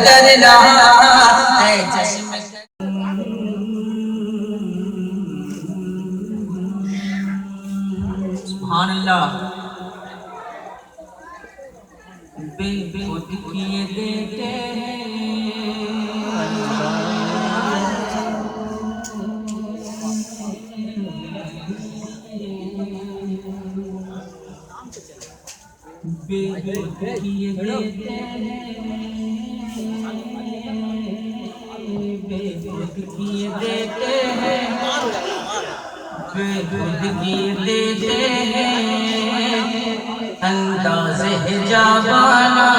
करना ऐ चश्म सुभान अल्लाह। बेखुद किए देते बेखुद किए देते बेखुद किए देते हैं बेखुद किए देते हैं अंदाज़ हिजाबाना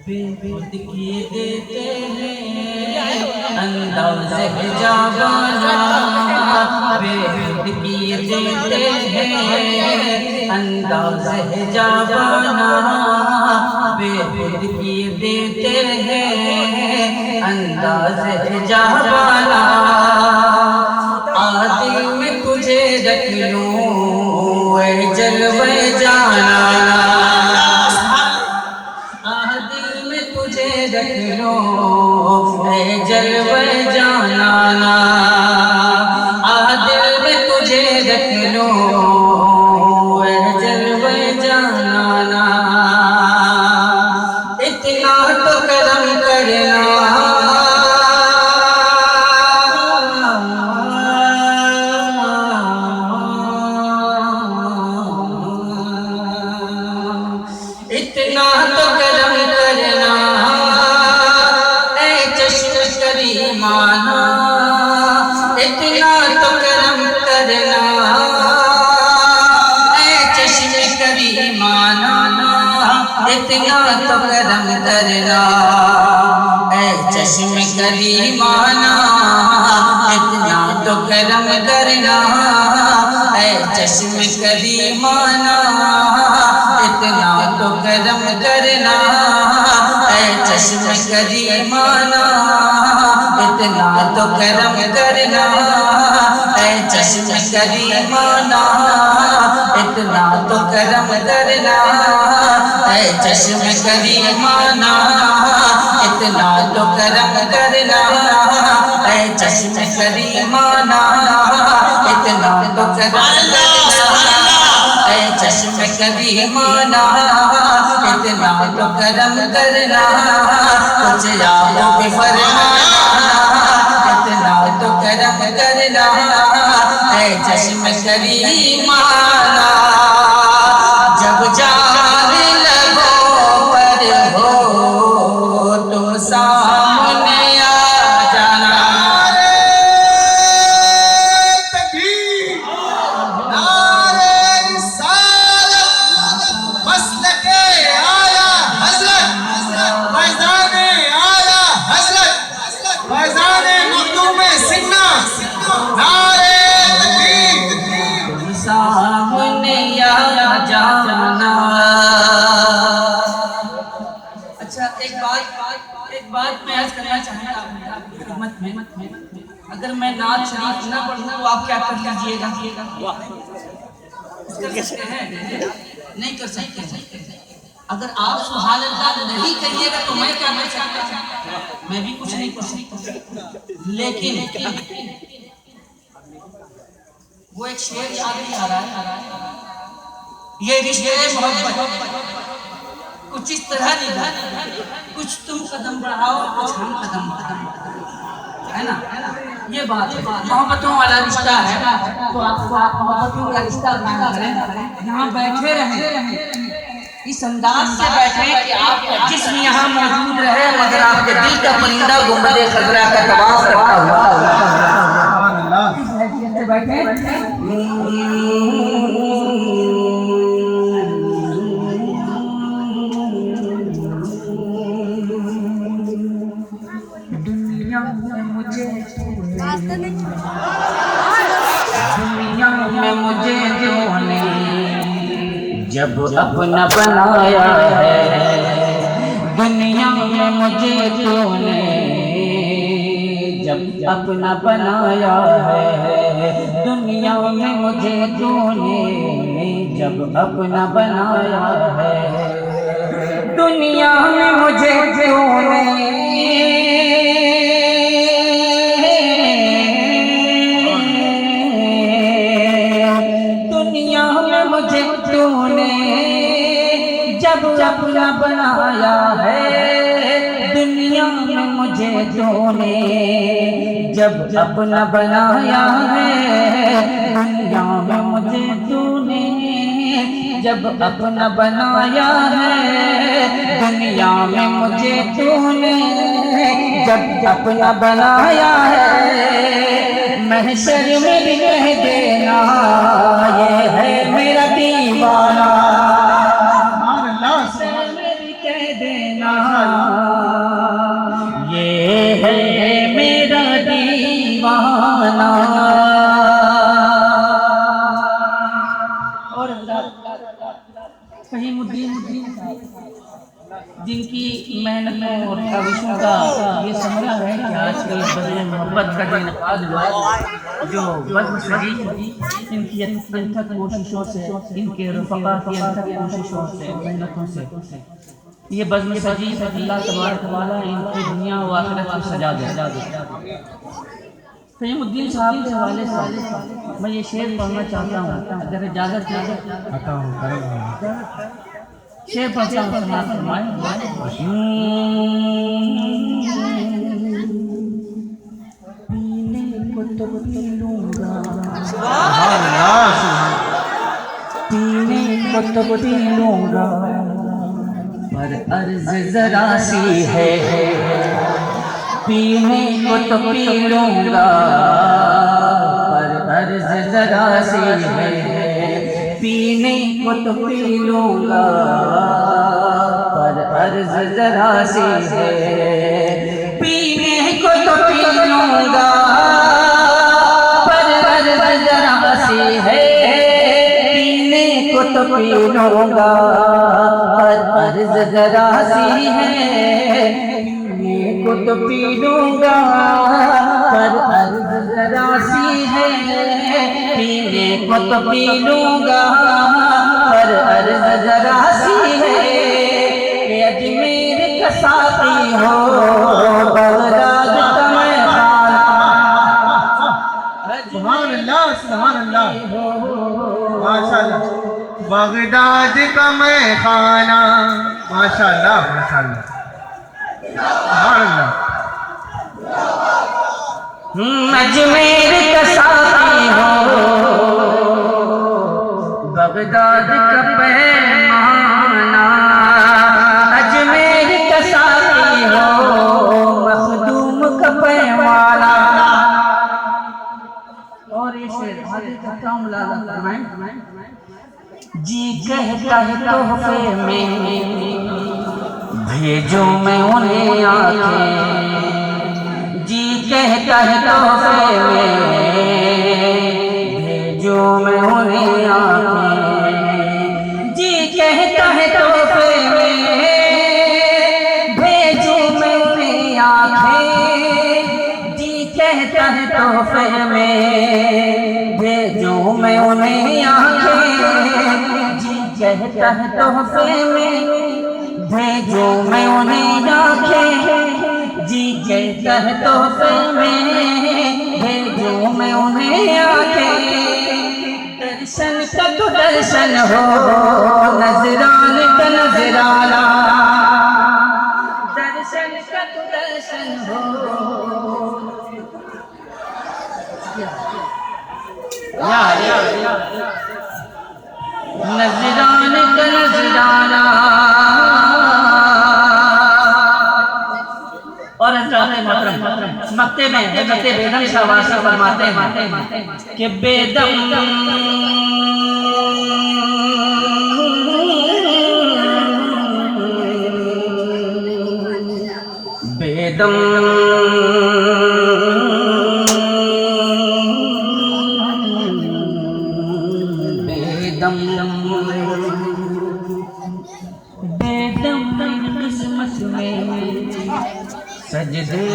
बेखुद किए देते हैं अंदाज़ हिजाबाना बेखुद किए देते हैं अंदाज़ हिजाबाना बेखुद किए देते हैं अंदाज़ हिजाबाना आदिल में तुझे रख लूं ऐ जलवे जाना आदिल में तुझे रख लूं ऐ जलवे जाना आदिल में तुझे रख लूं ऐ जलवे जाना इतना तो करम करना इतना तो करम करना ऐ चश्म करीमाना इतना तो करम करना ऐ चश्म करीमाना इतना तो करम करना ऐ चश्म करीमाना इतना तो करम करना ऐ चश्म करीमाना इतना तो करम करना ऐ चश्म करीमाना इतना तो करम करना ऐ चश्म करीमाना इतना तो करम करना ऐ चश्म करीमाना इतना तो करम करना ऐ चश्म करीमाना इतना तो करम करना ऐ चश्म करीमाना इतना तो करम करना कुछ याद भी फरमाना इतना तो करम करना ऐ चश्म करीमाना जब जान लगो पर हो तो सामने आ जाना सामने आ जाना। अच्छा एक बात मैं आज करना चाहूँगा आपकी खिदमत में अगर मैं नात शरीफ ना पढ़ूँ तो आप क्या कर लीजिएगा कर सकते हैं नहीं कर सकते अगर आप सुभान अल्लाह नहीं कहिएगा तो मैं क्या कर सकता हूँ मैं भी कुछ नहीं कर सकता लेकिन वो एक शेर याद नहीं आ रहा है ये रिश्ते मोहब्बत कुछ इस तरह नहीं कुछ तुम कदम बढ़ाओ कुछ हम कदम है ना ये बात है मोहब्बतों वाला रिश्ता है तो आपको आप मोहब्बतों का रिश्ता कायम करें यहाँ बैठे रहें इस अंदाज से बैठे कि आपका जिस्म यहाँ मौजूद रहे मगर आपके दिल का परिंदा गुंबद खजरा का तवाफ करता हुआ बैठे दुनिया में मुझे जो ने जब अपना बनाया है दुनिया में मुझे जो ने जब अपना बनाया है दुनिया मुझे तूने जब अपना बनाया है, दुनिया में मुझे तूने मुझे तूने जब अपना बनाया है, दुनिया में मुझे तूने जब अपना बनाया है, दुनिया में मुझे तूने जब अपना बनाया है, दुनिया में मुझे तूने जब अपना बनाया है, महशर में भी कह देना ये है मेरा दीवाना, महशर में भी कह देना ये है मेरा दीवाना। और फहीमुद्दीन जिनकी मेहनतों और काविशों का ये समझा है कि आज के बदले मोहब्बत का जो इनकाद हुआ है, जो बज़्म सजी इनकी अथक कोशिशों से, इनके रफ़क़ा की अथक कोशिशों से, मेहनतों से ये बज़्म सजी अल्लाह तबारक व तआला इनकी दुनिया व आखिरत को सजा दे। फहीमुद्दीन साहब के हवाले से मैं ये शेर पढ़ना चाहता हूँ, अगर इजाज़त आता हूँ शेर पढ़ता हूँ, समाअत फरमाएं। पीने को तो पी लूँगा, पीने को तो पी लूँगा, पर अर्ज़ ज़रा सी है, पीने को तो पी लूँगा, पर अर्ज़ ज़रा सी है, पीने को तो पी लूँगा, पर अर्ज़ ज़रा सी है, पीने को तो पी लूँगा, पर अर्ज़ ज़रा सी है, पीने को तो पी लूँगा, पर अर्ज़ ज़रा सी है, पीने को तो पी लूँगा, पर अर्ज़ ज़रा सी है, पीने को तो पी लूँगा, पर अर्ज़ ज़रा सी है, अजमेर का साक़ी हो, बगदाद का मैं खाना, सुभान अल्लाह माशाअल्लाह, बगदाद का मैं खाना, माशाअल्लाह माशाअल्लाह, सुभान अल्लाह। अजमेर का साक़ी हो, बगदाद का पैमाना, अजमेर का साक़ी हो, मखदूम का पैमाना। और ये शेर आगे कहता हूँ जी कहता है तोहफे में भेजो मैं उन्हें आंखें, जी कहता है तोहफे में भेजो मैं उन्हें आंखें, जी कहता है तोहफे में भेजो मैं उन्हें आंखें, जी कहता है तोहफे में भेजो मैं उन्हें आंखें, जी कहता है तोहफे में भेजो मैं उन्हें आंखें, जी कहता है तोहफे में भेजो मैं उन्हें आंखें, दर्शन का तो दर्शन हो, नजरान का नजराना, दर्शन का तो दर्शन हो, नजरान का नजराना। और मक्ते में हज़रत बेदम शाहवासी फरमाते हैं कि बेदम बेदम बेदम बेदम किस्मत में सजदे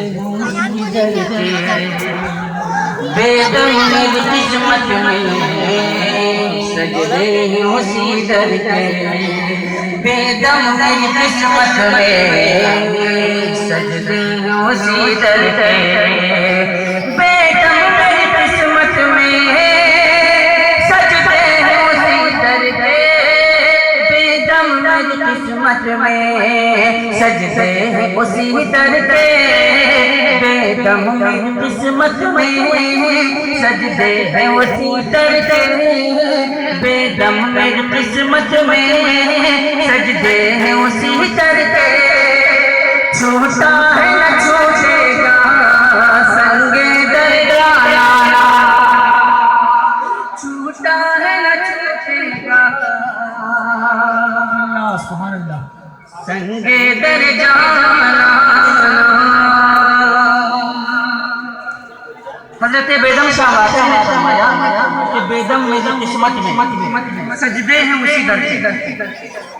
बेदम मेरी किस्मत में सजदे हैं उसी दर के, बेदम मेरी किस्मत में सजदे हैं उसी दर के, बेदम मेरी किस्मत में सजदे हैं उसी दर के, बेदम मेरी किस्मत में सजदे हैं उसी दर के, बेदम मेरी किस्मत में सजदे हैं उसी दर के, बेदम मेरी किस्मत में सजदे हैं उसी दर के, छूटा है न छूटेगा संगे दरिया, छूटा है न छूटेगा सुभान अल्लाह। संगे दरिया। हज़रत बेदम साहब आते हैं फरमाया कि बेदम मेरी किस्मत में सजदे हैं उसी दर के।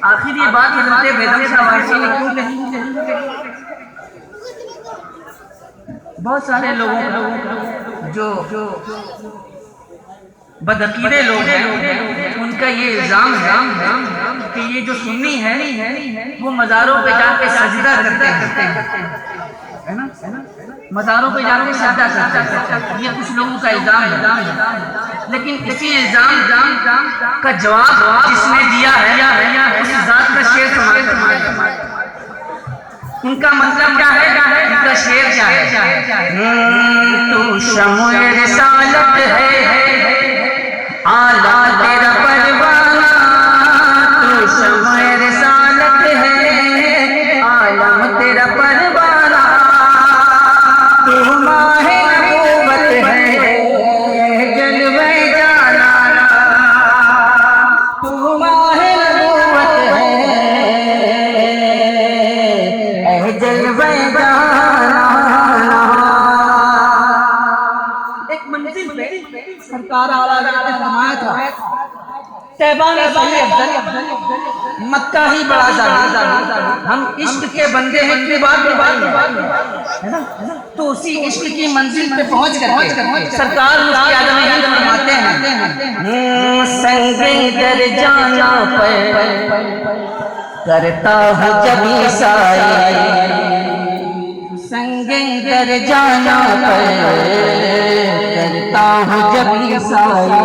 आखिर ये बात हज़रत बेदम साहब आते हैं क्यों कही? बहुत सारे लोगों जो बदअकीदे लोग हैं उनका ये इल्जाम है कि ये जो सुन्नी है वो मज़ारों पे जाके सजदा करते हैं, है ना? मज़ारों पे जाके सजदा करते हैं, ये कुछ लोगों का इल्जाम है। लेकिन इसी इल्जाम का जवाब जिसने दिया है उस ज़ात का शेर समाप्त। उनका मतलब क्या है? उनका शेर क्या है? तू शम्ए रिसालत है, आला तेरा परवाना, तू शम्ए रिसालत है, आलम तेरा परवाना, तू माहे नबूवत है, जलवे जालाना, तू माहे नबूवत है, जलवे जालाना। एक मंजिल पे सरकार आला ने फरमाया था तैबा में सही अफजल, मक्का ही बड़ा जालिम, हम इश्क के बंदे हैं की बात है ना? तो उसी इश्क की मंजिल पे पहुंच कर सरकार मुफ्ती आज़म हिंद फरमाते हैं संगे दर जाना पर करता हूँ जब साई, संगे दर जाना पर करता हूँ जब साई,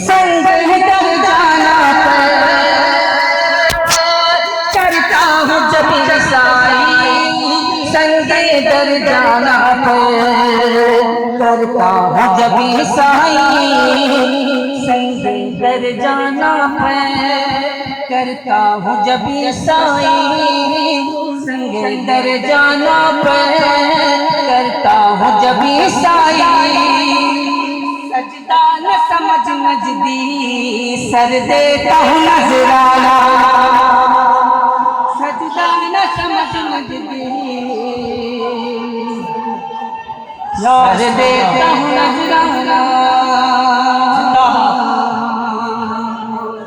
संगे दर जाना पर करता हूँ जब साई, संगे दर जाना पर करता हूँ जब साई, संगे दर जाना पर करता हूँ जब साई, संगे दर जाना पर करता हूँ जब साई, सजदा न समझ नजदी सर देता हूँ नजराना, सजदा न समझ नजदी सर देता हूँ नजराना,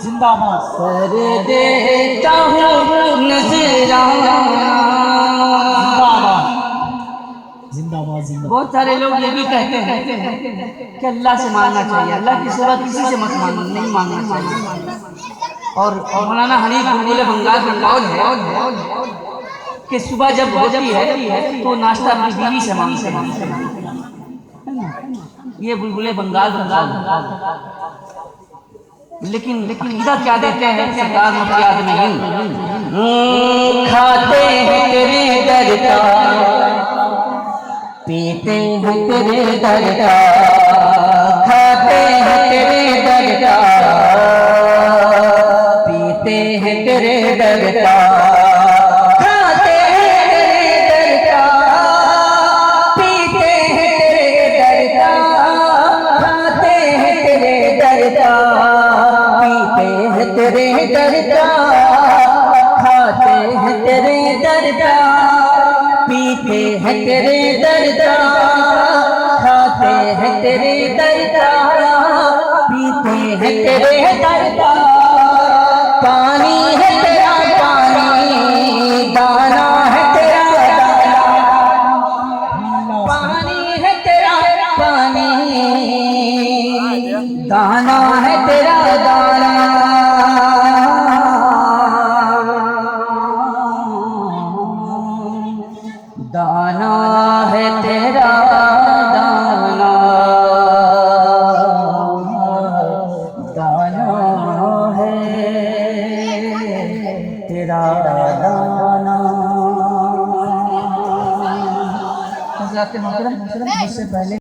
जिंदाबाद। सर देता हूँ नजराना। जिंदाबाद जिंदाबाद। बहुत सारे लोग ये भी कहते हैं कि अल्लाह से मांगना चाहिए, अल्लाह की सिवा किसी से मत मांगना, नहीं मांगना चाहिए। और मौलाना हनीफ बुलबुल बंगाल का कौल है कि सुबह जब होती है तो नाश्ता अपनी बीवी से मांगते हैं, ये बुलबुल बंगाल का। लेकिन इधर क्या देते हैं सरकार मुफ्ती आज़म हिंद, खाते हैं तेरे दर का, पीते हैं तेरे दर का, खाते हैं तेरे दर का, पीते हैं तेरे दर का, खाते हैं तेरे दर का, पीते हैं तेरे दर का, खाते हैं तेरे दर का, पीते हैं तेरे दर का, खाते हैं तेरे दर का, पीते हैं तेरे दर का, खाते हैं तेरे दर का, पीते हैं तेरे दर का, पानी है तेरा पानी, दाना है तेरा दाना, पानी है तेरा पानी, दाना है तेरा दाना, दाना है तेरा दाना, दाना है तेरा दाना। मुझसे पहले